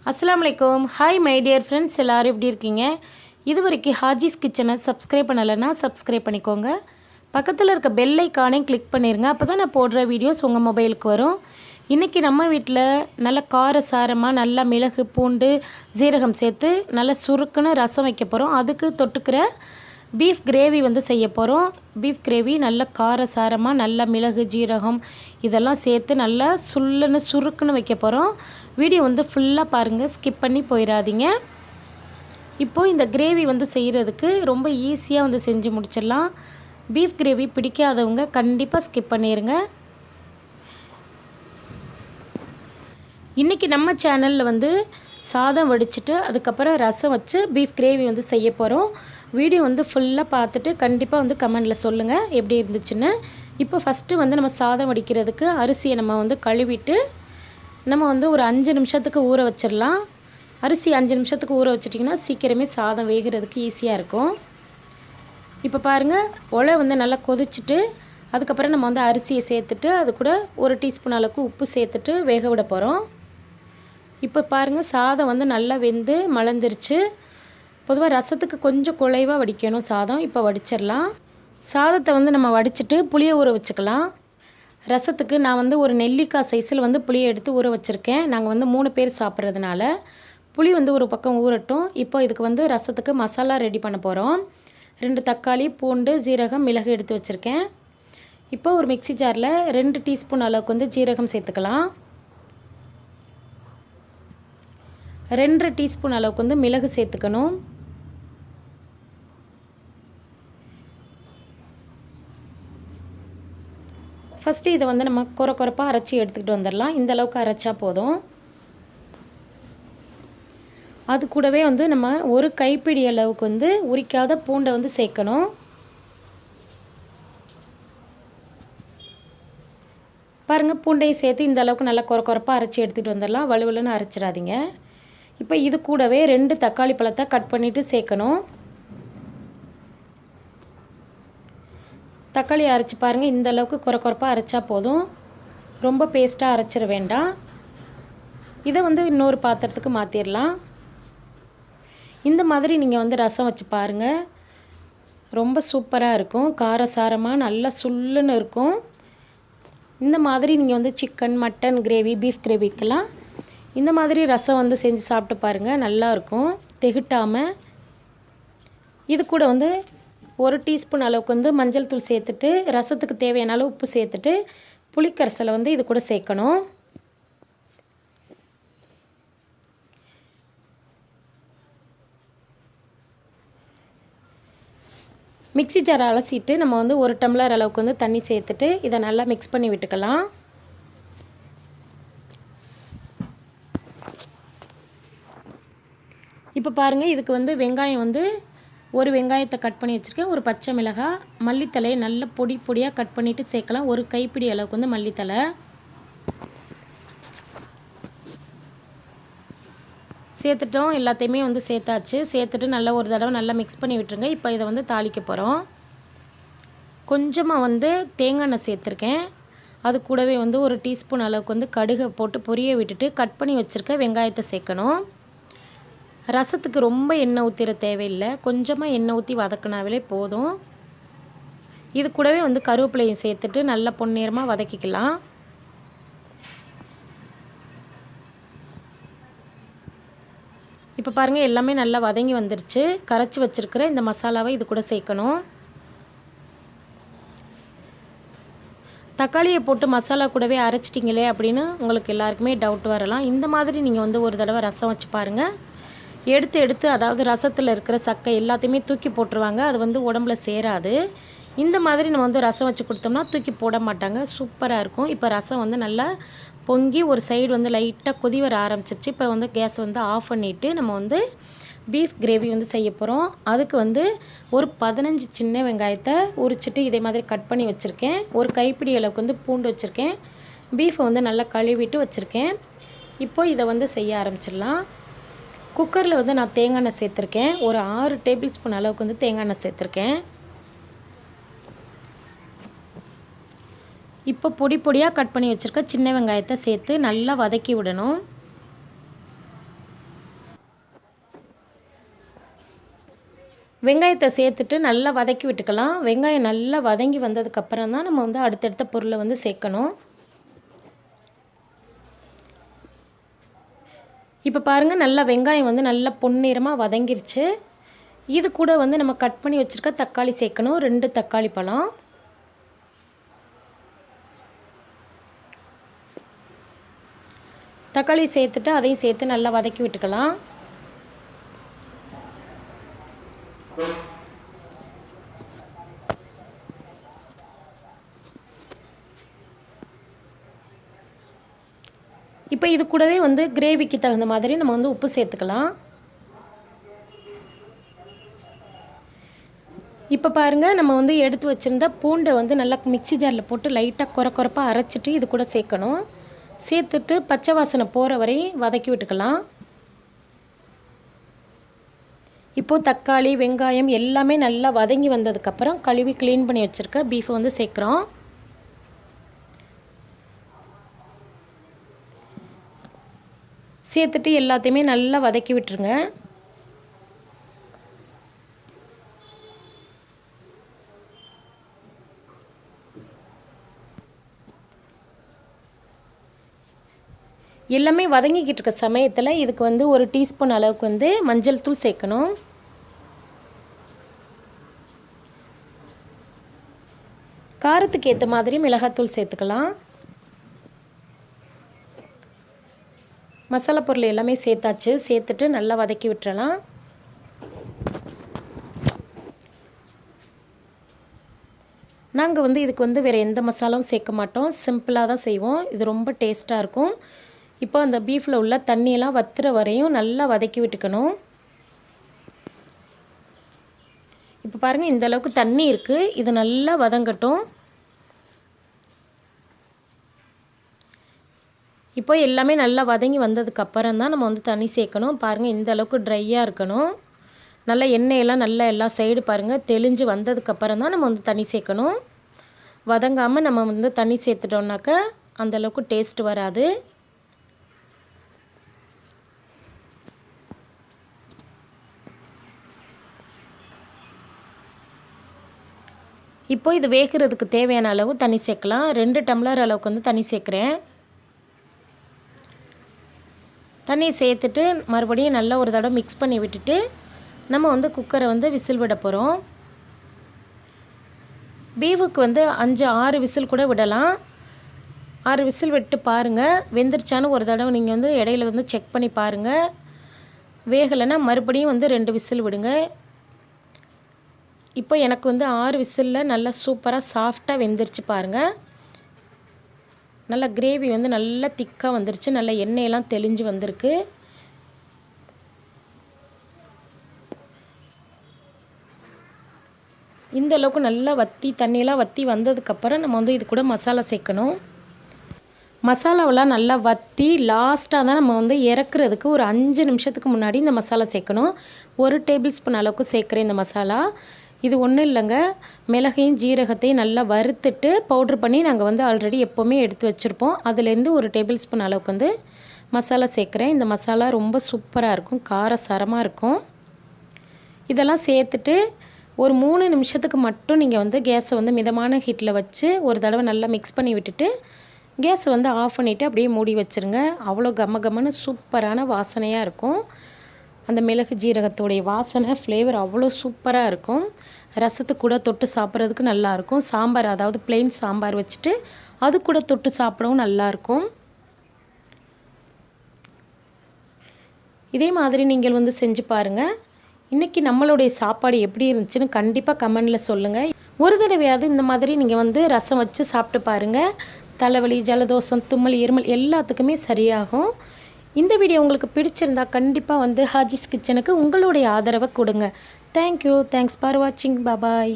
அஸ்ஸலாமு அலைக்கும். Hi my dear friends, எல்லோரும் எப்படி இருக்கீங்க? இது வரைக்கும் ஹாஜிஸ் கிச்சனை சப்ஸ்கிரைப் பண்ணலைன்னா சப்ஸ்கிரைப் பண்ணிக்கோங்க. பக்கத்தில் இருக்க பெல் ஐக்கானே கிளிக் பண்ணிடுங்க. அப்போ தான் நான் போடுற வீடியோஸ் உங்கள் மொபைலுக்கு வரும். இன்றைக்கி நம்ம வீட்டில் நல்ல காரசாரமாக நல்லா மிளகு பூண்டு ஜீரகம் சேர்த்து நல்லா சுருக்குன்னு ரசம் வைக்க போகிறோம். அதுக்கு தொட்டுக்கிற பீஃப் கிரேவி செய்ய போகிறோம். பீஃப் கிரேவி நல்ல காரசாரமாக நல்லா மிளகு ஜீரகம் இதெல்லாம் சேர்த்து நல்லா சுள்ளுன்னு சுருக்குன்னு வைக்க போகிறோம். வீடியோ ஃபுல்லாக பாருங்கள், ஸ்கிப் பண்ணி போயிடாதீங்க. இப்போது இந்த கிரேவி செய்கிறதுக்கு ரொம்ப ஈஸியாக செஞ்சு முடிச்சிடலாம். பீஃப் கிரேவி பிடிக்காதவங்க கண்டிப்பாக ஸ்கிப் பண்ணிடுங்க. இன்றைக்கி நம்ம சேனலில் சாதம் வடிச்சிட்டு அதுக்கப்புறம் ரசம் வச்சு பீஃப் கிரேவி செய்ய போகிறோம். வீடியோ ஃபுல்லாக பார்த்துட்டு கண்டிப்பாக கமெண்டில் சொல்லுங்கள் எப்படி இருந்துச்சுன்னு. இப்போ ஃபஸ்ட்டு நம்ம சாதம் வடிக்கிறதுக்கு அரிசியை நம்ம கழுவிட்டு நம்ம ஒரு 5 நிமிஷத்துக்கு ஊற வச்சிடலாம். அரிசி 5 நிமிஷத்துக்கு ஊற வச்சிட்டிங்கன்னா சீக்கிரமே சாதம் வேகிறதுக்கு ஈஸியாக இருக்கும். இப்போ பாருங்கள், ஒலை நல்லா கொதிச்சுட்டு அதுக்கப்புறம் நம்ம அரிசியை சேர்த்துட்டு அது கூட 1 டீஸ்பூன் அளவுக்கு உப்பு சேர்த்துட்டு வேக விட போகிறோம். இப்போ பாருங்கள், சாதம் நல்லா வெந்து மலர்ந்துருச்சு. பொதுவாக ரசத்துக்கு கொஞ்சம் குழைவாக வடிக்கணும் சாதம். இப்போ வடிச்சிடலாம். சாதத்தை நம்ம வடிச்சிட்டு புளியை ஊற வச்சுக்கலாம். ரசத்துக்கு நான் ஒரு நெல்லிக்காய் சைஸில் புளியை எடுத்து ஊற வச்சுருக்கேன். நாங்கள் 3 பேர் சாப்பிட்றதுனால புளி ஒரு பக்கம் ஊறட்டும். இப்போ இதுக்கு ரசத்துக்கு மசாலா ரெடி பண்ண போகிறோம். 2 தக்காளி, பூண்டு, ஜீரகம், மிளகு எடுத்து வச்சுருக்கேன். இப்போ ஒரு மிக்ஸி ஜாரில் 2 டீஸ்பூன் அளவுக்கு ஜீரகம் சேர்த்துக்கலாம். 2 டீஸ்பூன் அளவுக்கு மிளகு சேர்த்துக்கணும். ஃபஸ்ட்டு இதை நம்ம குறப்பாக அரைச்சி எடுத்துக்கிட்டு வந்துடலாம். இந்த அளவுக்கு அரைச்சா போதும். அது கூடவே நம்ம ஒரு கைப்பிடி அளவுக்கு உரிக்காத பூண்டை சேர்க்கணும். பாருங்கள், பூண்டையும் சேர்த்து இந்த அளவுக்கு நல்லா குறப்பாக அரைச்சி எடுத்துகிட்டு வந்துடலாம். வலுவலுன்னு அரைச்சிடாதீங்க. இப்போ இது கூடவே 2 தக்காளி பழத்தை கட் பண்ணிவிட்டு சேர்க்கணும். தக்காளி அரைச்சி பாருங்கள், இந்த அளவுக்கு குறப்பாக அரைச்சா போதும். ரொம்ப பேஸ்ட்டாக அரைச்சிட வேண்டாம். இதை இன்னொரு பாத்திரத்துக்கு மாற்றிடலாம். இந்த மாதிரி நீங்கள் ரசம் வச்சு பாருங்கள், ரொம்ப சூப்பராக இருக்கும். காரசாரமாக நல்லா சுள்ளுன்னு இருக்கும். இந்த மாதிரி நீங்கள் சிக்கன், மட்டன் கிரேவி, பீஃப் கிரேவிக்கெல்லாம் இந்த மாதிரி ரசம் செஞ்சு சாப்பிட்டு பாருங்கள், நல்லாயிருக்கும் திகட்டாமல். இது கூட 1 டீஸ்பூன் அளவுக்கு மஞ்சள் தூள் சேர்த்துட்டு ரசத்துக்கு தேவையான அளவு உப்பு சேர்த்துட்டு புளிக்கரைசலை இது கூட சேர்க்கணும். மிக்ஸி ஜாரை அலசிட்டு நம்ம 1 டம்ளர் அளவுக்கு தண்ணி சேர்த்துட்டு இதை நல்லா மிக்ஸ் பண்ணி விட்டுக்கலாம். இப்போ பாருங்கள், இதுக்கு வெங்காயம் ஒரு வெங்காயத்தை கட் பண்ணி வச்சுருக்கேன். ஒரு பச்சை மிளகாய், மல்லித்தலையை நல்லா பொடியாக கட் பண்ணிவிட்டு சேர்க்கலாம். ஒரு கைப்பிடி அளவுக்கு மல்லித்தலை சேர்த்துட்டோம். எல்லாத்தையுமே சேர்த்தாச்சு. சேர்த்துட்டு நல்லா ஒரு தடவை நல்லா மிக்ஸ் பண்ணி விட்டுருங்க. இப்போ இதை தாளிக்க போகிறோம். கொஞ்சமாக தேங்காய் எண்ணெய் சேர்த்துருக்கேன். அது கூடவே 1 டீஸ்பூன் அளவுக்கு கடுகை போட்டு பொரிய விட்டுட்டு கட் பண்ணி வச்சுருக்க வெங்காயத்தை சேர்க்கணும். ரசத்துக்கு ரொம்ப எண்ணெய் ஊற்றிட தேவையில்லை, கொஞ்சமாக எண்ணெய் ஊற்றி வதக்கினாவே போதும். இது கூடவே கருவேப்பிலையும் சேர்த்துட்டு நல்லா பொன்னிறமாக வதக்கிக்கலாம். இப்போ பாருங்கள், எல்லாமே நல்லா வதங்கி வந்துருச்சு. கரைச்சி வச்சுருக்கிற இந்த மசாலாவை இது கூட சேர்க்கணும். தக்காளியை போட்டு மசாலா கூடவே அரைச்சிட்டிங்களே அப்படின்னு உங்களுக்கு எல்லாருக்குமே டவுட் வரலாம். இந்த மாதிரி நீங்கள் ஒரு தடவை ரசம் வச்சு பாருங்கள். எடுத்து அதாவது ரசத்தில் இருக்கிற சக்கை எல்லாத்தையுமே தூக்கி போட்டுருவாங்க. அது உடம்புல சேராது. இந்த மாதிரி நம்ம ரசம் வச்சு கொடுத்தோம்னா தூக்கி போட மாட்டாங்க. சூப்பராக இருக்கும். இப்போ ரசம் நல்லா பொங்கி ஒரு சைடு லைட்டாக கொதி வர ஆரம்பிச்சிருச்சு. இப்போ கேஸ் ஆஃப் பண்ணிவிட்டு நம்ம பீஃப் கிரேவி செய்ய போகிறோம். அதுக்கு ஒரு 15 சின்ன வெங்காயத்தை உரிச்சிட்டு இதே மாதிரி கட் பண்ணி வச்சுருக்கேன். ஒரு கைப்பிடி அளவுக்கு பூண்டு வச்சுருக்கேன். பீஃபை நல்லா கழுவிட்டு வச்சுருக்கேன். இப்போ இதை செய்ய ஆரம்பிச்சிடலாம். குக்கரில் நான் தேங்காய் எண்ணெய் சேர்த்துருக்கேன். ஒரு 6 டேபிள் ஸ்பூன் அளவுக்கு தேங்காய் எண்ணெய் சேர்த்துருக்கேன். இப்போ பொடியாக கட் பண்ணி வச்சுருக்க சின்ன வெங்காயத்தை சேர்த்து நல்லா வதக்கி விடணும். வெங்காயத்தை சேர்த்துட்டு நல்லா வதக்கி விட்டுக்கலாம். வெங்காயம் நல்லா வதங்கி வந்ததுக்கப்புறம் தான் நம்ம வந்து அடுத்தடுத்த பொருளை வந்து சேர்க்கணும். இப்போ பாருங்கள், நல்லா வெங்காயம் வந்து நல்லா பொன்னிறமாக வதங்கிருச்சு. இது கூட வந்து நம்ம கட் பண்ணி வச்சுருக்க தக்காளி சேர்க்கணும். 2 தக்காளி பழம். தக்காளி சேர்த்துட்டு அதையும் சேர்த்து நல்லா வதக்கி விட்டுக்கலாம். இப்போ இது கூடவே வந்து கிரேவிக்கு தகுந்த மாதிரி நம்ம வந்து உப்பு சேர்த்துக்கலாம். இப்போ பாருங்கள், நம்ம வந்து எடுத்து வச்சுருந்த பூண்டை வந்து நல்லா மிக்ஸி ஜாரில் போட்டு லைட்டாக கொரப்பாக அரைச்சிட்டு இது கூட சேர்க்கணும். சேர்த்துட்டு பச்சை வாசனை போகிற வரையும் வதக்கி விட்டுக்கலாம். இப்போது தக்காளி வெங்காயம் எல்லாமே நல்லா வதங்கி வந்ததுக்கப்புறம் கழுவி க்ளீன் பண்ணி வச்சுருக்க பீஃபை வந்து சேர்க்குறோம். சேர்த்துட்டு எல்லாத்தையுமே நல்லா வதக்கி விட்டுருங்க. எல்லாமே வதங்கிக்கிட்டு இருக்க சமயத்தில் இதுக்கு வந்து 1 டீஸ்பூன் அளவுக்கு வந்து மஞ்சள் தூள் சேர்க்கணும். காரத்துக்கு ஏற்ற மாதிரி மிளகாத்தூள் சேர்த்துக்கலாம். மசாலா பொருள் எல்லாமே சேர்த்தாச்சு. சேர்த்துட்டு நல்லா வதக்கி விட்டுறலாம். நாங்கள் வந்து இதுக்கு வந்து வேறு எந்த மசாலாவும் சேர்க்க மாட்டோம். சிம்பிளாக தான் செய்வோம். இது ரொம்ப டேஸ்ட்டாக இருக்கும். இப்போ அந்த பீஃபில் உள்ள தண்ணியெல்லாம் வத்துற வரையும் நல்லா வதக்கி விட்டுக்கணும். இப்போ பாருங்கள், இந்த அளவுக்கு தண்ணி இருக்குது. இது நல்லா வதங்கட்டும். இப்போ எல்லாமே நல்லா வதங்கி வந்ததுக்கப்புறம் தான் நம்ம வந்து தண்ணி சேர்க்கணும். பாருங்கள், இந்த அளவுக்கு ட்ரையாக இருக்கணும். நல்லா எண்ணெயெல்லாம் நல்லா எல்லா சைடு பாருங்கள் தெளிஞ்சு வந்ததுக்கப்புறம் தான் நம்ம வந்து தண்ணி சேர்க்கணும். வதங்காமல் நம்ம வந்து தண்ணி சேர்த்துட்டோம்னாக்கா அந்தளவுக்கு டேஸ்ட் வராது. இப்போ இது வேகிறதுக்கு தேவையான அளவு தண்ணி சேர்க்கலாம். 2 டம்ளர் அளவுக்கு வந்து தண்ணி சேர்க்குறேன். தண்ணி சேர்த்துட்டு மறுபடியும் நல்லா ஒரு தடவை மிக்ஸ் பண்ணி விட்டுட்டு நம்ம வந்து குக்கரை வந்து விசில் விட போகிறோம். பீஃபுக்கு வந்து 5-6 விசில் கூட விடலாம். 6 விசில் விட்டு பாருங்கள், வெந்துருச்சான்னு ஒரு தடவை நீங்கள் வந்து இடையில வந்து செக் பண்ணி பாருங்கள். வேகலைன்னா மறுபடியும் வந்து 2 விசில் விடுங்க. இப்போ எனக்கு வந்து 6 விசிலில் நல்லா சூப்பராக சாஃப்டாக வெந்துருச்சு பாருங்கள். நல்லா கிரேவி வந்து நல்லா திக்காக வந்துருச்சு. நல்லா எண்ணெயெல்லாம் தெளிஞ்சு வந்திருக்கு. இந்த அளவுக்கு நல்லா தண்ணியெல்லாம் வற்றி வந்ததுக்கப்புறம் நம்ம வந்து இது கூட மசாலா சேர்க்கணும். மசாலாவெல்லாம் நல்லா வற்றி லாஸ்ட்டாக தான் நம்ம வந்து இறக்குறதுக்கு ஒரு 5 நிமிஷத்துக்கு முன்னாடி இந்த மசாலா சேர்க்கணும். 1 டேபிள் ஸ்பூன் அளவுக்கு சேர்க்குறேன் இந்த மசாலா. இது ஒன்றும் இல்லைங்க, மிளகையும் ஜீரகத்தையும் நல்லா வறுத்துட்டு பவுட்ரு பண்ணி நாங்கள் வந்து ஆல்ரெடி எப்போவுமே எடுத்து வச்சுருப்போம். அதுலேருந்து 1 டேபிள் ஸ்பூன் அளவுக்கு வந்து மசாலா சேர்க்குறேன். இந்த மசாலா ரொம்ப சூப்பராக இருக்கும், காரசாரமாக இருக்கும். இதெல்லாம் சேர்த்துட்டு ஒரு 3 நிமிஷத்துக்கு மட்டும் நீங்கள் வந்து கேஸை வந்து மிதமான ஹீட்டில் வச்சு ஒரு தடவை நல்லா மிக்ஸ் பண்ணி விட்டுட்டு கேஸை வந்து ஆஃப் பண்ணிவிட்டு அப்படியே மூடி வச்சுருங்க. அவ்வளோ கமகமன்னு சூப்பரான வாசனையாக இருக்கும். அந்த மிளகு ஜீரகத்தோடைய வாசனை ஃப்ளேவர் அவ்வளோ சூப்பராக இருக்கும். ரசத்துக்கு கூட தொட்டு சாப்பிட்றதுக்கு நல்லாயிருக்கும். சாம்பார், அதாவது பிளெயின் சாம்பார் வச்சுட்டு அது கூட தொட்டு சாப்பிடவும் நல்லாயிருக்கும். இதே மாதிரி நீங்கள் வந்து செஞ்சு பாருங்கள். இன்றைக்கி நம்மளுடைய சாப்பாடு எப்படி இருந்துச்சுன்னு கண்டிப்பாக கமெண்டில் சொல்லுங்கள். ஒரு தடவையாவது இந்த மாதிரி நீங்கள் வந்து ரசம் வச்சு சாப்பிட்டு பாருங்கள். தலைவலி, ஜலதோஷம், தும்மல், இருமல் எல்லாத்துக்குமே சரியாகும். இந்த வீடியோ உங்களுக்கு பிடிச்சிருந்தா கண்டிப்பாக வந்து ஹாஜிஸ் கிச்சனுக்கு உங்களுடைய ஆதரவை கொடுங்க. தேங்க்யூ. தேங்க்ஸ் ஃபார் வாட்சிங். பாய்.